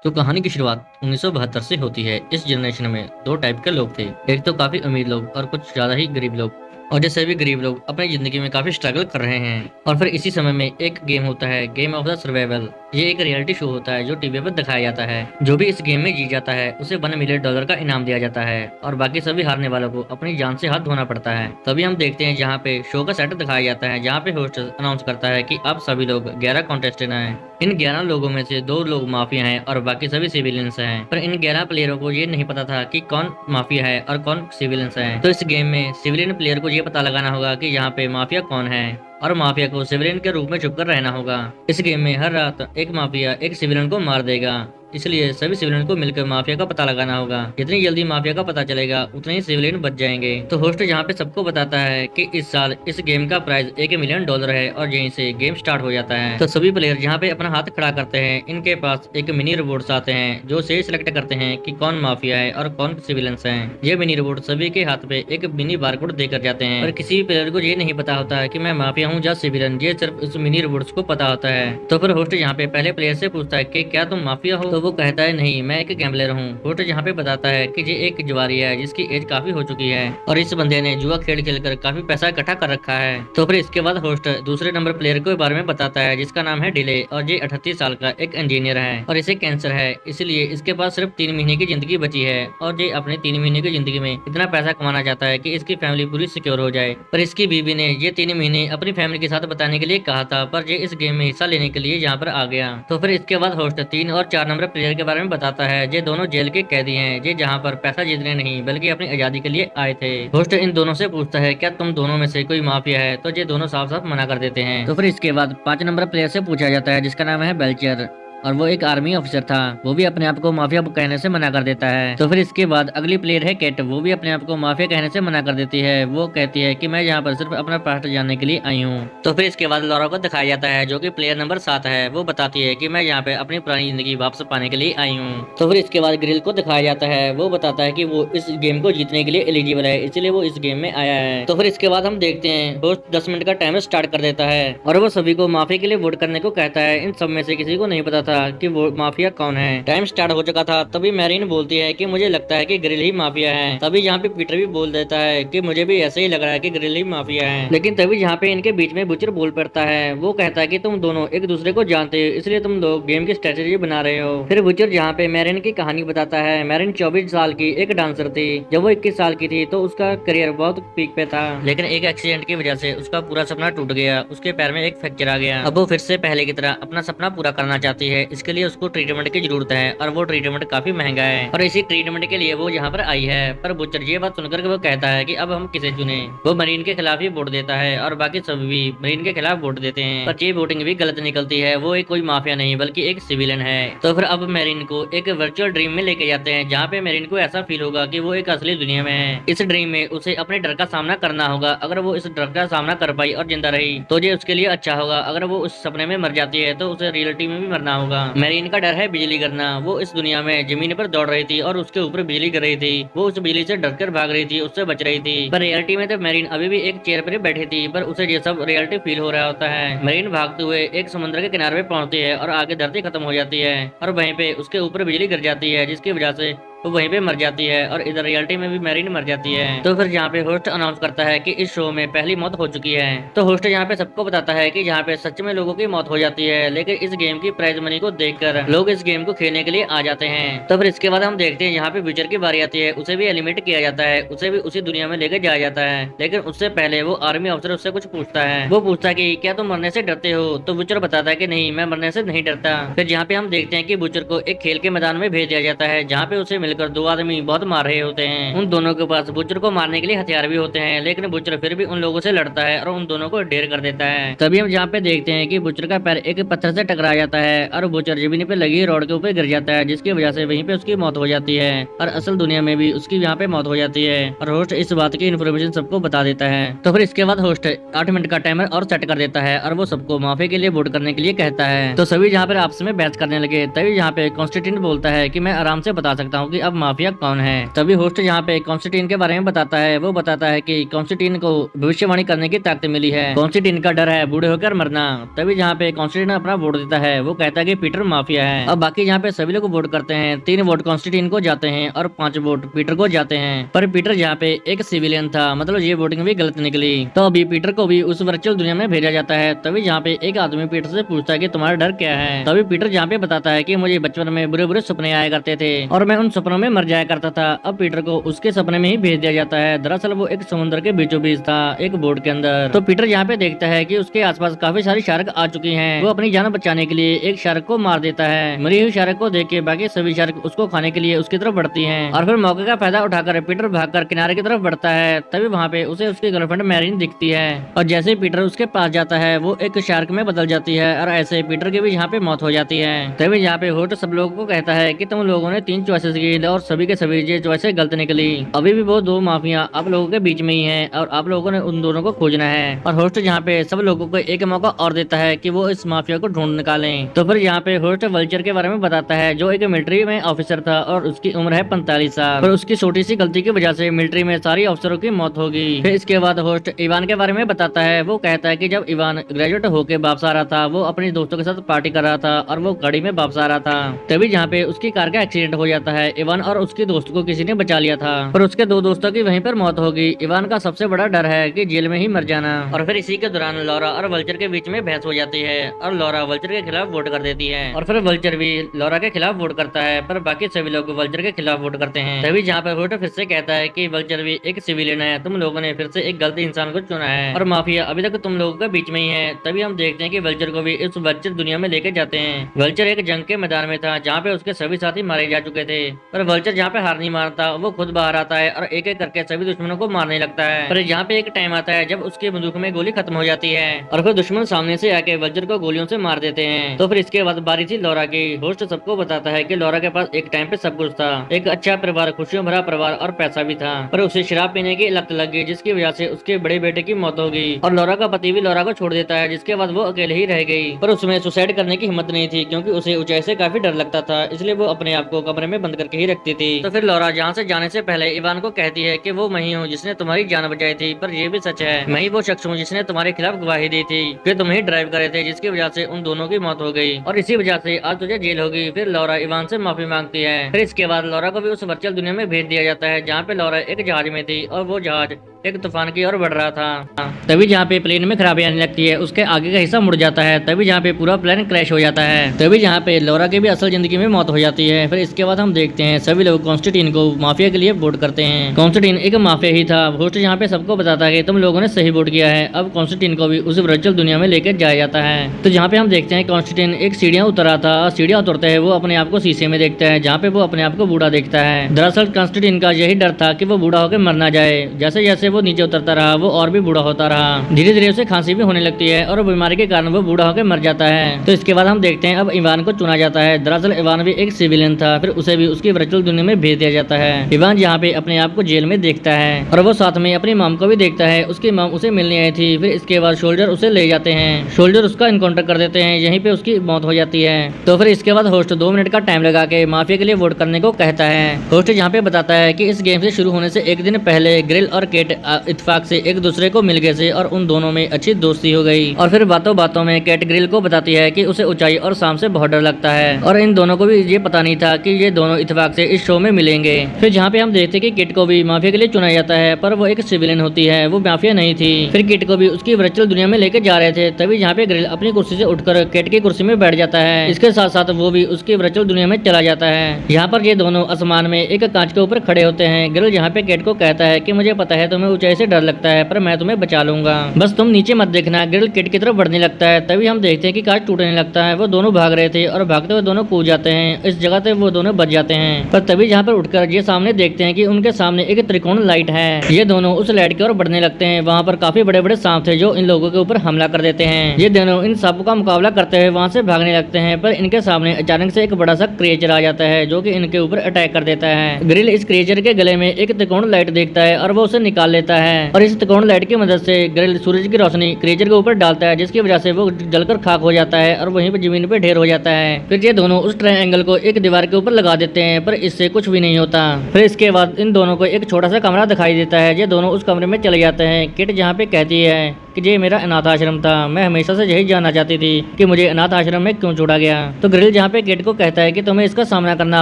तो कहानी की शुरुआत 1972 से होती है। इस जनरेशन में दो टाइप के लोग थे। एक तो काफी अमीर लोग और कुछ ज्यादा ही गरीब लोग। और जैसे भी गरीब लोग अपनी जिंदगी में काफी स्ट्रगल कर रहे हैं। और फिर इसी समय में एक गेम होता है, गेम ऑफ द सर्वाइवल। ये एक रियलिटी शो होता है जो टीवी पर दिखाया जाता है। जो भी इस गेम में जीत जाता है उसे $1 मिलियन का इनाम दिया जाता है और बाकी सभी हारने वालों को अपनी जान से हाथ धोना पड़ता है। तभी हम देखते हैं जहाँ पे शो का सेट दिखाया जाता है, जहाँ पे होस्ट अनाउंस करता है कि आप सभी लोग 11 कॉन्टेस्टेंट हैं। इन 11 लोगों में से 2 लोग माफिया हैं और बाकी सभी सिविलियंस हैं। पर इन 11 प्लेयरों को ये नहीं पता था कि कौन माफिया है और कौन सिविलियंस है। तो इस गेम में सिविलियन प्लेयर को ये पता लगाना होगा कि यहाँ पे माफिया कौन है और माफिया को सिविलियन के रूप में छुपकर रहना होगा। इस गेम में हर रात एक माफिया एक सिविलियन को मार देगा, इसलिए सभी सिविलियन को मिलकर माफिया का पता लगाना होगा। जितनी जल्दी माफिया का पता चलेगा उतने ही सिविलियन बच जाएंगे। तो होस्ट यहाँ पे सबको बताता है कि इस साल इस गेम का प्राइस $1 मिलियन है और यहीं से गेम स्टार्ट हो जाता है। तो सभी प्लेयर यहाँ पे अपना हाथ खड़ा करते हैं। इनके पास एक मिनी रोबोट्स आते हैं जो से सिलेक्ट करते हैं कि कौन माफिया है और कौन सिविलियंस है। ये मिनी रोबोट सभी के हाथ पे एक मिनी बारकोड देकर जाते हैं। पर किसी भी प्लेयर को ये नहीं पता होता है कि मैं माफिया हूँ या सिविलियन, ये सिर्फ इस मिनी रोबोट्स को पता होता है। तो फिर होस्ट यहाँ पे पहले प्लेयर से पूछता है कि क्या तुम माफिया हो? तो वो कहता है नहीं, मैं एक गैम्बलर हूँ। होस्ट यहाँ पे बताता है कि ये एक जुआरी है जिसकी एज काफी हो चुकी है और इस बंदे ने जुआ खेल खेल कर काफी पैसा इकट्ठा कर रखा है। तो फिर इसके बाद होस्ट दूसरे नंबर प्लेयर के बारे में बताता है जिसका नाम है डिले और ये 38 साल का एक इंजीनियर है और इसे कैंसर है, इसलिए इसके पास सिर्फ 3 महीने की जिंदगी बची है और ये अपने 3 महीने की जिंदगी में इतना पैसा कमाना चाहता है कि इसकी फैमिली पूरी सिक्योर हो जाए। पर इसकी बीवी ने ये 3 महीने अपनी फैमिली के साथ बताने के लिए कहा था, पर ये इस गेम में हिस्सा लेने के लिए यहाँ पर आ गया। तो फिर इसके बाद होस्ट 3 और 4 नंबर प्लेयर के बारे में बताता है। ये दोनों जेल के कैदी हैं, ये जहाँ पर पैसा जीतने नहीं बल्कि अपनी आजादी के लिए आए थे। होस्ट इन दोनों से पूछता है क्या तुम दोनों में से कोई माफिया है? तो ये दोनों साफ साफ मना कर देते हैं। तो फिर इसके बाद 5 नंबर प्लेयर से पूछा जाता है जिसका नाम है बेल्चर और वो एक आर्मी ऑफिसर था। वो भी अपने आप को माफिया कहने से मना कर देता है। तो फिर इसके बाद अगली प्लेयर है केट। वो भी अपने आप को माफिया कहने से मना कर देती है। वो कहती है कि मैं यहाँ पर सिर्फ अपना पास्ट जानने के लिए आई हूँ। तो फिर इसके बाद लॉरा को दिखाया जाता है जो कि प्लेयर नंबर 7 है। वो बताती है कि मैं यहाँ पे अपनी पुरानी जिंदगी वापस पाने के लिए आई हूँ। तो फिर इसके बाद ग्रिल को दिखाया जाता है। वो बताता है कि वो इस गेम को जीतने के लिए एलिजिबल है, इसलिए वो इस गेम में आया है। तो फिर इसके बाद हम देखते हैं होस्ट 10 मिनट का टाइमर स्टार्ट कर देता है और वो सभी को माफिया के लिए वोट करने को कहता है। इन सब में से किसी को नहीं पता था कि वो माफिया कौन है। टाइम स्टार्ट हो चुका था। तभी मैरीन बोलती है कि मुझे लगता है कि ग्रिल ही माफिया है। तभी यहाँ पे पीटर भी बोल देता है कि मुझे भी ऐसे ही लग रहा है कि ग्रिल ही माफिया है। लेकिन तभी यहाँ पे इनके बीच में बुचर बोल पड़ता है। वो कहता है कि तुम दोनों एक दूसरे को जानते हो, इसलिए तुम लोग गेम की स्ट्रेटेजी बना रहे हो। फिर बुचर यहाँ पे मैरिन की कहानी बताता है। मैरिन 24 साल की एक डांसर थी। जब वो 21 साल की थी तो उसका करियर बहुत पीक पे था, लेकिन एक एक्सीडेंट की वजह से उसका पूरा सपना टूट गया। उसके पैर में एक फ्रैक्चर आ गया। अब वो फिर से पहले की तरह अपना सपना पूरा करना चाहती है। इसके लिए उसको ट्रीटमेंट की जरूरत है और वो ट्रीटमेंट काफी महंगा है और इसी ट्रीटमेंट के लिए वो यहाँ पर आई है। पर बुचर ये बात सुनकर वो कहता है कि अब हम किसे चुने। वो मरीन के खिलाफ ही वोट देता है और बाकी सब भी मरीन के खिलाफ वोट देते हैं। पर ये वोटिंग भी गलत निकलती है। वो एक कोई माफिया नहीं बल्कि एक सिविलियन है। तो फिर अब मरीन को एक वर्चुअल ड्रीम में लेके जाते हैं जहाँ पे मरीन को ऐसा फील होगा कि वो एक असली दुनिया में है। इस ड्रीम में उसे अपने डर का सामना करना होगा। अगर वो इस डर का सामना कर पाई और जिंदा रही तो ये उसके लिए अच्छा होगा। अगर वो उस सपने में मर जाती है तो उसे रियलिटी में भी मरना होगा। मरीन का डर है बिजली गिरना। वो इस दुनिया में जमीन पर दौड़ रही थी और उसके ऊपर बिजली गिर रही थी। वो उस बिजली से डरकर भाग रही थी, उससे बच रही थी। पर रियलिटी में तो मरीन अभी भी एक चेयर पर बैठी थी, पर उसे ये सब रियलिटी फील हो रहा होता है। मरीन भागते हुए एक समुद्र के किनारे पे पहुंचती है और आगे धरती खत्म हो जाती है और वहीं पे उसके ऊपर बिजली गिर जाती है, जिसकी वजह से वो वहीं पे मर जाती है और इधर रियलिटी में भी मैरीन मर जाती है। तो फिर यहाँ पे होस्ट अनाउंस करता है कि इस शो में पहली मौत हो चुकी है। तो होस्ट यहाँ पे सबको बताता है कि यहाँ पे सच में लोगों की मौत हो जाती है, लेकिन इस गेम की प्राइज मनी को देखकर लोग इस गेम को खेलने के लिए आ जाते हैं। तो फिर इसके बाद हम देखते हैं यहाँ पे विचर की बारी आती है। उसे भी एलिमिनेट किया जाता है, उसे भी उसी दुनिया में लेकर जाया जाता है। लेकिन उससे पहले वो आर्मी अफसर उससे कुछ पूछता है। वो पूछता है कि क्या तुम मरने से डरते हो? तो विचर बताता है कि नहीं, मैं मरने से नहीं डरता। फिर यहाँ पे हम देखते हैं कि बुचर को एक खेल के मैदान में भेज दिया जाता है जहाँ पे उसे मिलकर 2 आदमी बहुत मार रहे होते हैं। उन दोनों के पास बुचर को मारने के लिए हथियार भी होते हैं, लेकिन बुचर फिर भी उन लोगों से लड़ता है और उन दोनों को ढेर कर देता है। तभी हम जहाँ पे देखते हैं कि बुचर का पैर एक पत्थर से टकरा जाता है और बुचर जमीन पे लगी रॉड के ऊपर गिर जाता है, जिसकी वजह से वहीं पे उसकी मौत हो जाती है और असल दुनिया में भी उसकी यहाँ पे मौत हो जाती है। और होस्ट इस बात की इन्फॉर्मेशन सबको बता देता है। तो फिर इसके बाद होस्ट 8 मिनट का टाइमर और सेट कर देता है और वो सबको माफिया के लिए वोट करने के लिए कहता है। तो सभी जहाँ पर आपस में बहस करने लगे। तभी यहाँ पे कॉन्स्टेंटिन बोलता है कि मैं आराम से बता सकता हूँ कि अब माफिया कौन है। तभी होस्ट यहाँ पे कॉन्स्टेंटीन के बारे में बताता है। वो बताता है कि कॉन्स्टेंटीन को भविष्यवाणी करने की ताकत मिली है। कॉन्स्टेंटीन का डर है बूढ़े होकर मरना। तभी जहाँ पे कॉन्स्टेंटीन अपना वोट देता है। वो कहता है कि पीटर माफिया है। अब बाकी यहाँ पे सभी लोग वोट करते हैं। 3 वोट कॉन्स्टेंटीन को जाते हैं और 5 वोट पीटर को जाते हैं। पर पीटर यहाँ पे एक सिविलियन था, मतलब ये वोटिंग भी गलत निकली। तो अभी पीटर को भी उस वर्चुअल दुनिया में भेजा जाता है। तभी जहाँ पे एक आदमी पीटर से पूछता है कि तुम्हारा डर क्या है। तभी पीटर जहाँ पे बताता है कि मुझे बचपन में बुरे बुरे सपने आया करते थे और मैं उन सपनों में मर जाया करता था। अब पीटर को उसके सपने में ही भेज दिया जाता है। दरअसल वो एक समुद्र के बीचों बीच था, एक बोट के अंदर। तो पीटर यहाँ पे देखता है कि उसके आसपास काफी सारी शार्क आ चुकी हैं। वो अपनी जान बचाने के लिए एक शार्क को मार देता है। मरी हुई शार्क को देख के बाकी सभी शार्क उसको खाने के लिए उसकी तरफ बढ़ती हैं और फिर मौके का फायदा उठाकर पीटर भागकर किनारे की तरफ बढ़ता है। तभी वहाँ पे उसे उसकी गर्लफ्रेंड मैरीन दिखती है और जैसे ही पीटर उसके पास जाता है वो एक शार्क में बदल जाती है और ऐसे पीटर की भी यहाँ पे मौत हो जाती है। तभी यहाँ पे होस्ट सब लोगों को कहता है कि तुम लोगों ने 3 चॉइसेस की और सभी के सभी ये चॉइसेस गलत निकली। अभी भी वो 2 माफिया आप लोगों के बीच में ही है और आप लोगों ने उन दोनों को खोजना है। और होस्ट यहाँ पे सब लोगों को एक मौका और देता है कि वो इस माफिया को ढूंढ निकालें। तो फिर यहाँ पे होस्ट वल्चर के बारे में बताता है, जो एक मिलिट्री में ऑफिसर था और उसकी उम्र है 45 साल। पर उसकी छोटी सी गलती की वजह से मिलिट्री में सारी अफसरों की मौत होगी। फिर इसके बाद होस्ट इवान के बारे में बताता है। वो कहता है कि जब इवान ग्रेजुएट होके वापस आ रहा था, वो अपने दोस्तों के साथ पार्टी कर रहा था और वो गाड़ी में वापस आ रहा था। तभी जहाँ पे उसकी कार का एक्सीडेंट हो जाता है। इवान और उसके दोस्त को किसी ने बचा लिया था, पर उसके 2 दोस्तों की वहीं पर मौत होगी। इवान का सबसे बड़ा डर है कि जेल में ही मर जाना। और फिर इसी के दौरान लॉरा और वल्चर के बीच में बहस हो जाती है और लॉरा वल्चर के खिलाफ वोट कर देती है और फिर वल्चर भी लॉरा के खिलाफ वोट करता है, पर बाकी सभी लोग वल्चर के खिलाफ वोट करते हैं। तभी जहाँ पे होस्ट फिर से कहता है कि वल्चर भी एक सिविलियन है, तुम लोगों ने फिर से एक गलत इंसान को चुना है और माफिया अभी तक तुम लोगों के बीच में ही है। तभी हम देखते हैं कि वल्चर को भी इस वर्चुअल दुनिया में लेके जाते हैं। वल्चर एक जंग के मैदान में था जहाँ पे उसके सभी साथी मारे जा चुके थे, पर वल्चर जहाँ पे हार नहीं मारता, वो खुद बाहर आता है और एक एक करके सभी दुश्मनों को मारने लगता है। पर यहाँ पे एक टाइम आता है जब उसके बंदूक में गोली खत्म हो जाती है और फिर दुश्मन सामने से आके वल्चर को गोलियों से मार देते हैं। तो फिर इसके बाद बारी थी लॉरा की। होस्ट सबको बताता है कि लॉरा के पास एक टाइम पे सब कुछ था, एक अच्छा परिवार, खुशियों भरा परिवार और पैसा भी था, पर उसे शराब पीने की लत लग गई जिसकी वजह से उसके बड़े बेटे की मौत हो गई और लॉरा का पति भी लॉरा को छोड़ देता है, जिसके बाद वो अकेले ही रह गई। पर उसमें सुसाइड करने की हिम्मत नहीं थी क्योंकि उसे ऊंचाई से काफी डर लगता था, इसलिए वो अपने आप को कमरे में बंद करके ही रखती थी। तो फिर लॉरा जहाँ से जाने से पहले इवान को कहती है कि वो मैं ही हूँ जिसने तुम्हारी जान बचाई थी, पर ये भी सच है, मैं ही वो शख्स हूँ जिसने तुम्हारे खिलाफ गवाही दी थी कि तुम ही ड्राइव करे थे, जिसकी वजह से उन दोनों की मौत हो गई और इसी वजह से आज तुझे जेल होगी। फिर लॉरा इवान से माफी मांगती है। फिर इसके बाद लॉरा को भी उस वर्चुअल दुनिया में भेज दिया जाता है जहाँ पे लॉरा एक जहाज में थी और वो जहाज एक तूफान की ओर बढ़ रहा था। तभी जहाँ पे प्लेन में खराबी आने लगती है, उसके आगे का हिस्सा मुड़ जाता है। तभी जहाँ पे पूरा प्लेन क्रैश हो जाता है। तभी जहाँ पे लॉरा की भी असल जिंदगी में मौत हो जाती है। फिर इसके बाद हम देखते हैं सभी लोग कॉन्स्टेंटीन को माफिया के लिए वोट करते हैं। कॉन्स्टेंटीन एक माफिया ही था। होस्ट यहाँ पे सबको बताता है कि तुम लोगों ने सही वोट किया है। अब कॉन्स्टेंटीन को भी उस वर्चुअल दुनिया में लेकर जाया जाता है। तो जहाँ पे हम देखते हैं कॉन्स्टेंटीन एक सीढ़ियाँ उतर रहा था। सीढ़ियाँ उतरते है वो अपने आप को शीशे में देखता है, जहाँ पे वो अपने आप को बूढ़ा देखता है। दरअसल कॉन्स्टेंटीन का यही डर था कि वो बूढ़ा होकर मर ना जाए। जैसे जैसे वो नीचे उतरता रहा वो और भी बूढ़ा होता रहा। धीरे धीरे उसे खांसी भी होने लगती है और बीमारी के कारण वो बूढ़ा होकर मर जाता है। तो इसके बाद हम देखते हैं अब इवान को चुना जाता है। दरअसल इवान भी एक सिविलियन था, फिर उसे भी उसकी वर्चुअल दुनिया में भेज दिया जाता है। इवान यहाँ पे अपने आप को जेल में देखता है और वो साथ में अपनी मॉम को भी देखता है। उसकी मॉम उसे मिलने आई थी। फिर इसके बाद सोल्जर उसे ले जाते हैं। सोल्जर उसका इनकाउंटर कर देते हैं, यहीं पे उसकी मौत हो जाती है। तो फिर इसके बाद होस्ट 2 मिनट का टाइम लगा के माफिया के लिए वोट करने को कहता है। होस्ट यहाँ पे बताता है कि इस गेम से शुरू होने से एक दिन पहले ग्रिल और केट इत्तेफाक से एक दूसरे को मिल गए थे और उन दोनों में अच्छी दोस्ती हो गई। और फिर बातों बातों में कैट ग्रिल को बताती है कि उसे ऊंचाई और शाम से बहुत डर लगता है और इन दोनों को भी ये पता नहीं था कि ये दोनों इत्तेफाक से इस शो में मिलेंगे। फिर जहाँ पे हम देखते कि किट को भी माफिया के लिए चुना जाता है, पर वो एक सिविलियन होती है, वो माफिया नहीं थी। फिर किट को भी उसकी वर्चुअल दुनिया में लेकर जा रहे थे। तभी जहाँ पे ग्रिल अपनी कुर्सी से उठकर किट की कुर्सी में बैठ जाता है। इसके साथ साथ वो भी उसकी वर्चुअल दुनिया में चला जाता है। यहाँ पर ये दोनों आसमान में एक कांच के ऊपर खड़े होते हैं। ग्रिल यहाँ पे किट को कहता है कि मुझे पता है तुम्हें ऊंचाई से डर लगता है, पर मैं तुम्हें बचा लूंगा, बस तुम नीचे मत देखना। ग्रिल किट की तरफ बढ़ने लगता है। तभी हम देखते हैं कि कांच टूटने लगता है। वो दोनों भाग रहे थे और भागते हुए दोनों कूद जाते हैं। इस जगह पे वो दोनों बच जाते हैं। पर तभी जहाँ पर उठकर ये सामने देखते हैं कि उनके सामने एक त्रिकोण लाइट है। ये दोनों उस लाइट की ओर बढ़ने लगते हैं। वहाँ पर काफी बड़े बड़े सांप थे जो इन लोगों के ऊपर हमला कर देते हैं। ये दोनों इन सांपों का मुकाबला करते हुए वहाँ से भागने लगते हैं, पर इनके सामने अचानक से एक बड़ा सा क्रिएचर आ जाता है जो कि इनके ऊपर अटैक कर देता है। ग्रिल इस क्रिएचर के गले में एक त्रिकोण लाइट देखता है और वो उसे निकाल लेता देता है और इस त्रिकोण लाइट की मदद से ग्रिल सूरज की रोशनी क्रीचर के ऊपर डालता है, जिसकी वजह से वो जलकर खाक हो जाता है और वहीं पर जमीन पे ढेर हो जाता है। फिर ये दोनों उस ट्रायंगल को एक दीवार के ऊपर लगा देते हैं, पर इससे कुछ भी नहीं होता। फिर इसके बाद इन दोनों को एक छोटा सा कमरा दिखाई देता है। ये दोनों उस कमरे में चले जाते हैं। किट जहाँ पे कहती है कि ये मेरा अनाथ आश्रम था, मैं हमेशा से यही जानना चाहती थी कि मुझे अनाथ आश्रम में क्यों छोड़ा गया। तो ग्रिल जहाँ पे किट को कहता है कि तुम्हें इसका सामना करना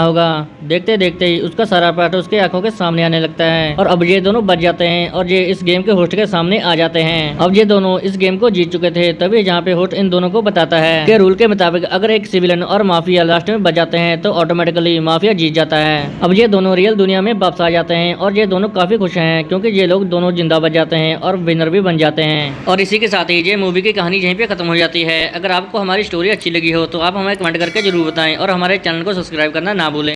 होगा। देखते देखते ही उसका सारा पार्ट उसके आंखों के सामने आने लगता है और अब ये दोनों बच जाते हैं और ये इस गेम के होस्ट के सामने आ जाते हैं। अब ये दोनों इस गेम को जीत चुके थे। तभी जहाँ पे होस्ट इन दोनों को बताता है कि रूल के मुताबिक अगर एक सिविलियन और माफिया लास्ट में बच जाते हैं तो ऑटोमेटिकली माफिया जीत जाता है। अब ये दोनों रियल दुनिया में वापस आ जाते हैं और ये दोनों काफी खुश हैं क्योंकि ये लोग दोनों जिंदा बच जाते हैं और विनर भी बन जाते हैं। और इसी के साथ ही ये मूवी की कहानी यहीं पे खत्म हो जाती है। अगर आपको हमारी स्टोरी अच्छी लगी हो तो आप हमें कमेंट करके जरूर बताएं और हमारे चैनल को सब्सक्राइब करना ना भूलें।